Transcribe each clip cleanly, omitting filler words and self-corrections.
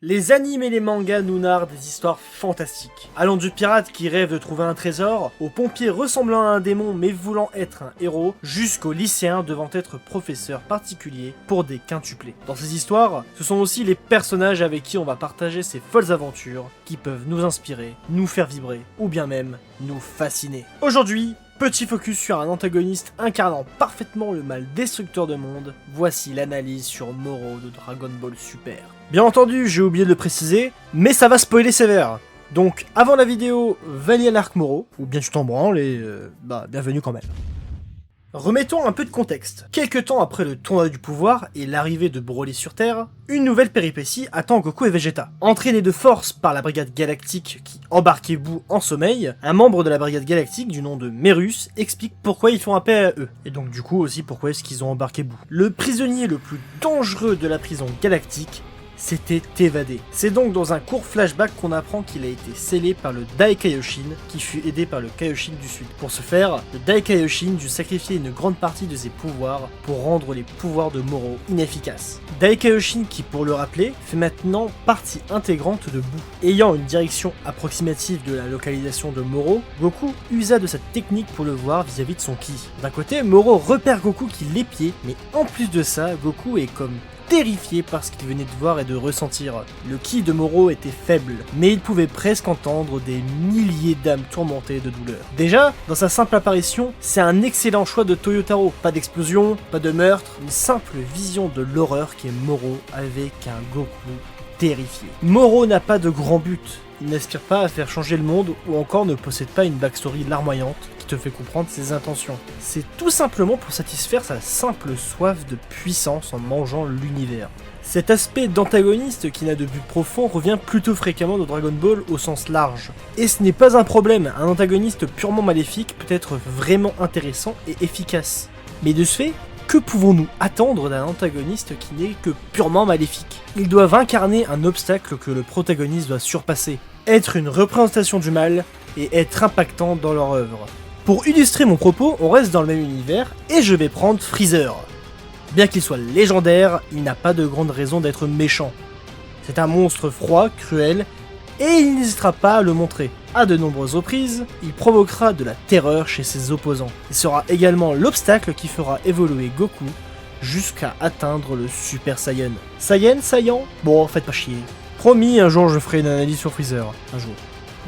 Les animes et les mangas nous narrent des histoires fantastiques. Allant du pirate qui rêve de trouver un trésor, au pompier ressemblant à un démon mais voulant être un héros, jusqu'au lycéen devant être professeur particulier pour des quintuplés. Dans ces histoires, ce sont aussi les personnages avec qui on va partager ces folles aventures qui peuvent nous inspirer, nous faire vibrer ou bien même nous fasciner. Aujourd'hui, petit focus sur un antagoniste incarnant parfaitement le mal destructeur de monde, voici l'analyse sur Moro de Dragon Ball Super. Bien entendu, j'ai oublié de le préciser, mais ça va spoiler sévère. Donc avant la vidéo, valide à l'arc Moro, ou bien tu t'en branles et bienvenue quand même. Remettons un peu de contexte. Quelques temps après le tournoi du pouvoir et l'arrivée de Broly sur Terre, une nouvelle péripétie attend Goku et Vegeta. Entraînés de force par la brigade galactique qui embarquait Boo en sommeil, un membre de la brigade galactique du nom de Merus explique pourquoi ils font appel à eux, et donc du coup aussi pourquoi est-ce qu'ils ont embarqué Boo. Le prisonnier le plus dangereux de la prison galactique s'était évadé. C'est donc dans un court flashback qu'on apprend qu'il a été scellé par le Dai Kaioshin, qui fut aidé par le Kaioshin du Sud. Pour ce faire, le Dai Kaioshin dut sacrifier une grande partie de ses pouvoirs pour rendre les pouvoirs de Moro inefficaces. Dai Kaioshin qui, pour le rappeler, fait maintenant partie intégrante de Boo. Ayant une direction approximative de la localisation de Moro, Goku usa de cette technique pour le voir vis-à-vis de son ki. D'un côté, Moro repère Goku qui l'épiait, mais en plus de ça, Goku est comme terrifié par ce qu'il venait de voir et de ressentir. Le ki de Moro était faible, mais il pouvait presque entendre des milliers d'âmes tourmentées de douleur. Déjà, dans sa simple apparition, c'est un excellent choix de Toyotaro. Pas d'explosion, pas de meurtre, une simple vision de l'horreur qu'est Moro avec un Goku terrifié. Moro n'a pas de grand but. Il n'aspire pas à faire changer le monde ou encore ne possède pas une backstory larmoyante qui te fait comprendre ses intentions. C'est tout simplement pour satisfaire sa simple soif de puissance en mangeant l'univers. Cet aspect d'antagoniste qui n'a de but profond revient plutôt fréquemment dans Dragon Ball au sens large. Et ce n'est pas un problème, un antagoniste purement maléfique peut être vraiment intéressant et efficace. Mais de ce fait, que pouvons-nous attendre d'un antagoniste qui n'est que purement maléfique? Ils doivent incarner un obstacle que le protagoniste doit surpasser, être une représentation du mal et être impactant dans leur œuvre. Pour illustrer mon propos, on reste dans le même univers et je vais prendre Freezer. Bien qu'il soit légendaire, il n'a pas de grande raison d'être méchant. C'est un monstre froid, cruel, et il n'hésitera pas à le montrer. À de nombreuses reprises, il provoquera de la terreur chez ses opposants. Il sera également l'obstacle qui fera évoluer Goku jusqu'à atteindre le Super Saiyan. Saiyan? Bon, faites pas chier. Promis, un jour je ferai une analyse sur Freezer. Un jour.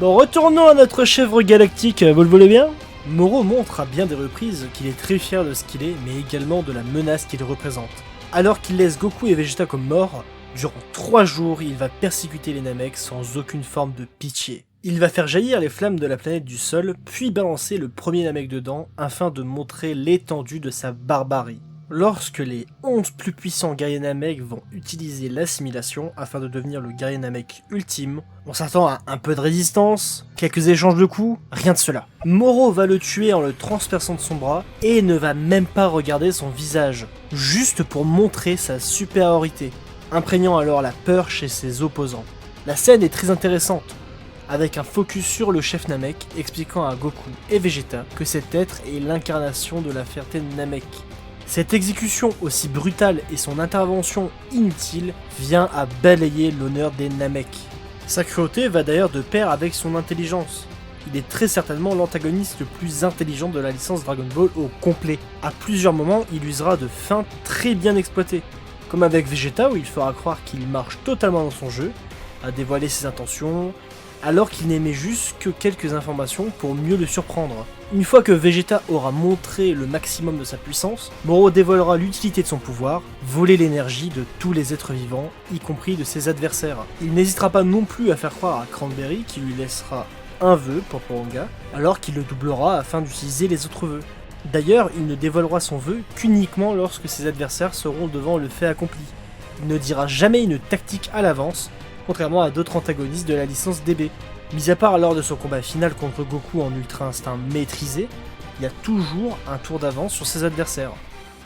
Bon, retournons à notre chèvre galactique, vous le voulez bien? Moro montre à bien des reprises qu'il est très fier de ce qu'il est, mais également de la menace qu'il représente. Alors qu'il laisse Goku et Vegeta comme morts, durant 3 jours, il va persécuter les Namek sans aucune forme de pitié. Il va faire jaillir les flammes de la planète du sol, puis balancer le premier Namek dedans, afin de montrer l'étendue de sa barbarie. Lorsque les 11 plus puissants guerriers Namek vont utiliser l'assimilation afin de devenir le guerrier Namek ultime, on s'attend à un peu de résistance, quelques échanges de coups, rien de cela. Moro va le tuer en le transperçant de son bras et ne va même pas regarder son visage, juste pour montrer sa supériorité, imprégnant alors la peur chez ses opposants. La scène est très intéressante, avec un focus sur le chef Namek expliquant à Goku et Vegeta que cet être est l'incarnation de la fierté de Namek. Cette exécution aussi brutale et son intervention inutile vient à balayer l'honneur des Namek. Sa cruauté va d'ailleurs de pair avec son intelligence. Il est très certainement l'antagoniste le plus intelligent de la licence Dragon Ball au complet. À plusieurs moments, il usera de feintes très bien exploitées, comme avec Vegeta où il fera croire qu'il marche totalement dans son jeu, à dévoiler ses intentions, alors qu'il n'émet juste que quelques informations pour mieux le surprendre. Une fois que Vegeta aura montré le maximum de sa puissance, Moro dévoilera l'utilité de son pouvoir, voler l'énergie de tous les êtres vivants, y compris de ses adversaires. Il n'hésitera pas non plus à faire croire à Cranberry qu'il lui laissera un vœu pour Porunga, alors qu'il le doublera afin d'utiliser les autres vœux. D'ailleurs, il ne dévoilera son vœu qu'uniquement lorsque ses adversaires seront devant le fait accompli. Il ne dira jamais une tactique à l'avance, contrairement à d'autres antagonistes de la licence DB. Mis à part lors de son combat final contre Goku en Ultra Instinct maîtrisé, il y a toujours un tour d'avance sur ses adversaires.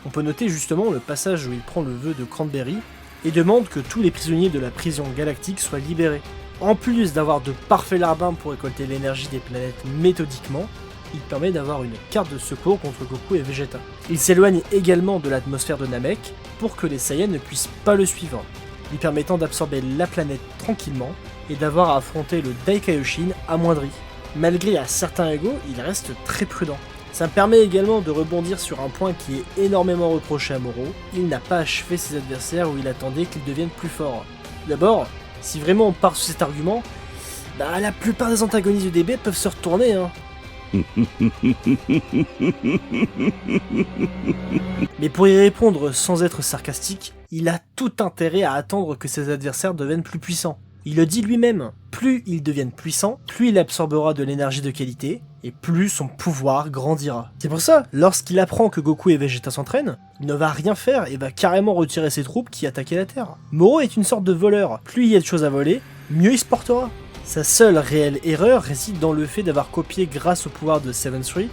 On peut noter justement le passage où il prend le vœu de Cranberry et demande que tous les prisonniers de la prison galactique soient libérés. En plus d'avoir de parfaits larbins pour récolter l'énergie des planètes méthodiquement, il permet d'avoir une carte de secours contre Goku et Vegeta. Il s'éloigne également de l'atmosphère de Namek pour que les Saiyans ne puissent pas le suivre. lui permettant d'absorber la planète tranquillement et d'avoir à affronter le Daikaioshin amoindri. Malgré un certain ego, il reste très prudent. Ça me permet également de rebondir sur un point qui est énormément reproché à Moro, il n'a pas achevé ses adversaires où il attendait qu'ils deviennent plus forts. D'abord, si vraiment on part sur cet argument, la plupart des antagonistes du DB peuvent se retourner, hein. Mais pour y répondre sans être sarcastique, il a tout intérêt à attendre que ses adversaires deviennent plus puissants. Il le dit lui-même, plus ils deviennent puissants, plus il absorbera de l'énergie de qualité, et plus son pouvoir grandira. C'est pour ça, lorsqu'il apprend que Goku et Vegeta s'entraînent, il ne va rien faire et va carrément retirer ses troupes qui attaquaient la Terre. Moro est une sorte de voleur, plus il y a de choses à voler, mieux il se portera. Sa seule réelle erreur réside dans le fait d'avoir copié grâce au pouvoir de 7-3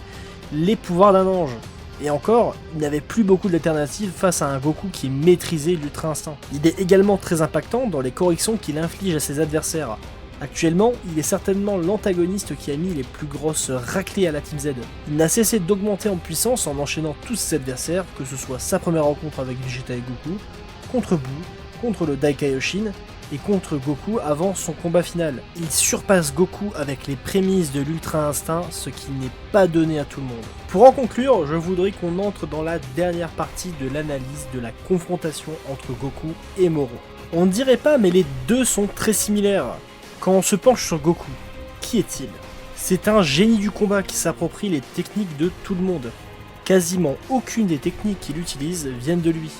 les pouvoirs d'un ange. Et encore, il n'avait plus beaucoup d'alternatives face à un Goku qui maîtrisait l'Ultra Instinct. Il est également très impactant dans les corrections qu'il inflige à ses adversaires. Actuellement, il est certainement l'antagoniste qui a mis les plus grosses raclées à la Team Z. Il n'a cessé d'augmenter en puissance en enchaînant tous ses adversaires, que ce soit sa première rencontre avec Vegeta et Goku, contre Buu, contre le Daikaioshin, et contre Goku avant son combat final. Il surpasse Goku avec les prémices de l'Ultra Instinct, ce qui n'est pas donné à tout le monde. Pour en conclure, je voudrais qu'on entre dans la dernière partie de l'analyse de la confrontation entre Goku et Moro. On ne dirait pas, mais les deux sont très similaires. Quand on se penche sur Goku, qui est-il? C'est un génie du combat qui s'approprie les techniques de tout le monde. Quasiment aucune des techniques qu'il utilise viennent de lui.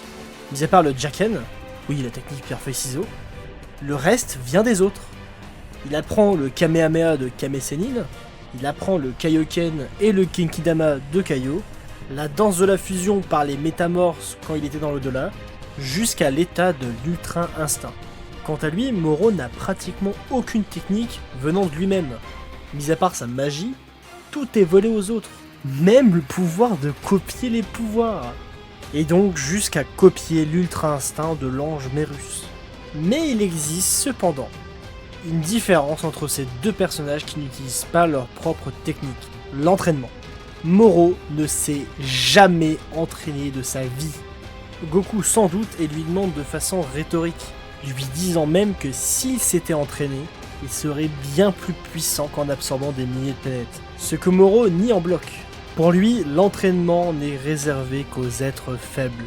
Mis à part le Jaken, oui la technique pierre-feuille-ciseaux, le reste vient des autres. Il apprend le Kamehameha de Kame Sennin, il apprend le Kaioken et le Genkidama de Kaio, la danse de la fusion par les métamorphes quand il était dans l'au-delà, jusqu'à l'état de l'Ultra Instinct. Quant à lui, Moro n'a pratiquement aucune technique venant de lui-même. Mis à part sa magie, tout est volé aux autres, même le pouvoir de copier les pouvoirs. Et donc jusqu'à copier l'Ultra Instinct de l'ange Mérus. Mais il existe cependant une différence entre ces deux personnages qui n'utilisent pas leur propre technique, l'entraînement. Moro ne s'est jamais entraîné de sa vie. Goku sans doute et lui demande de façon rhétorique, lui disant même que s'il s'était entraîné, il serait bien plus puissant qu'en absorbant des milliers de planètes. Ce que Moro nie en bloc. Pour lui, l'entraînement n'est réservé qu'aux êtres faibles.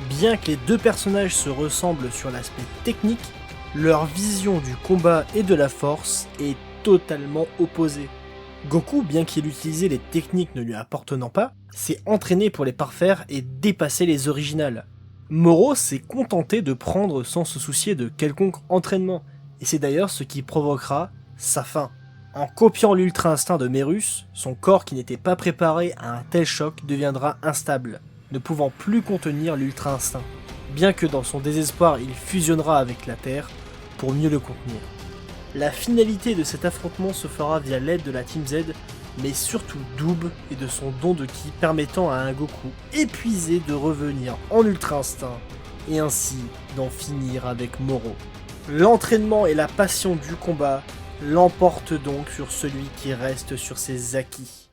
Bien que les deux personnages se ressemblent sur l'aspect technique, leur vision du combat et de la force est totalement opposée. Goku, bien qu'il utilisait les techniques ne lui appartenant pas, s'est entraîné pour les parfaire et dépasser les originales. Moro s'est contenté de prendre sans se soucier de quelconque entraînement, et c'est d'ailleurs ce qui provoquera sa fin. En copiant l'Ultra Instinct de Mérus, son corps qui n'était pas préparé à un tel choc deviendra instable, ne pouvant plus contenir l'Ultra Instinct, bien que dans son désespoir il fusionnera avec la Terre pour mieux le contenir. La finalité de cet affrontement se fera via l'aide de la Team Z, mais surtout d'Oob et de son don de Ki permettant à un Goku épuisé de revenir en Ultra Instinct, et ainsi d'en finir avec Moro. L'entraînement et la passion du combat l'emportent donc sur celui qui reste sur ses acquis.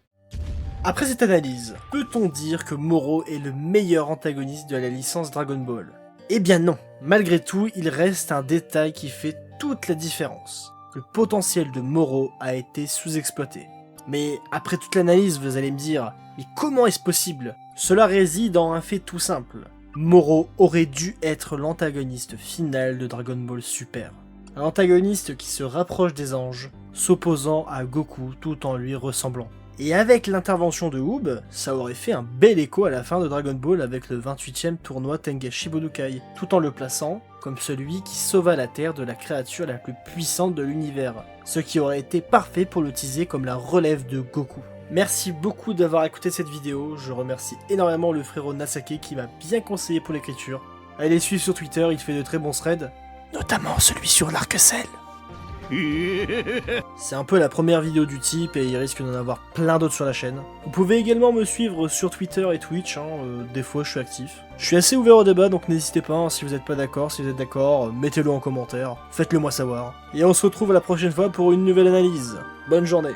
Après cette analyse, peut-on dire que Moro est le meilleur antagoniste de la licence Dragon Ball? Eh bien non, malgré tout, il reste un détail qui fait toute la différence. Le potentiel de Moro a été sous-exploité. Mais après toute l'analyse, vous allez me dire, mais comment est-ce possible? Cela réside en un fait tout simple. Moro aurait dû être l'antagoniste final de Dragon Ball Super. Un antagoniste qui se rapproche des anges, s'opposant à Goku tout en lui ressemblant. Et avec l'intervention de Oob, ça aurait fait un bel écho à la fin de Dragon Ball avec le 28e tournoi Tengashi Budokai, tout en le plaçant comme celui qui sauva la Terre de la créature la plus puissante de l'univers, ce qui aurait été parfait pour le teaser comme la relève de Goku. Merci beaucoup d'avoir écouté cette vidéo, je remercie énormément le frérot Nasake qui m'a bien conseillé pour l'écriture. Allez le suivre sur Twitter, il fait de très bons threads, notamment celui sur l'Arc-Ciel. C'est un peu la première vidéo du type et il risque d'en avoir plein d'autres sur la chaîne. Vous pouvez également me suivre sur Twitter et Twitch, des fois je suis actif. Je suis assez ouvert au débat donc n'hésitez pas, si vous n'êtes pas d'accord, si vous êtes d'accord, mettez-le en commentaire, faites-le moi savoir. Et on se retrouve la prochaine fois pour une nouvelle analyse. Bonne journée.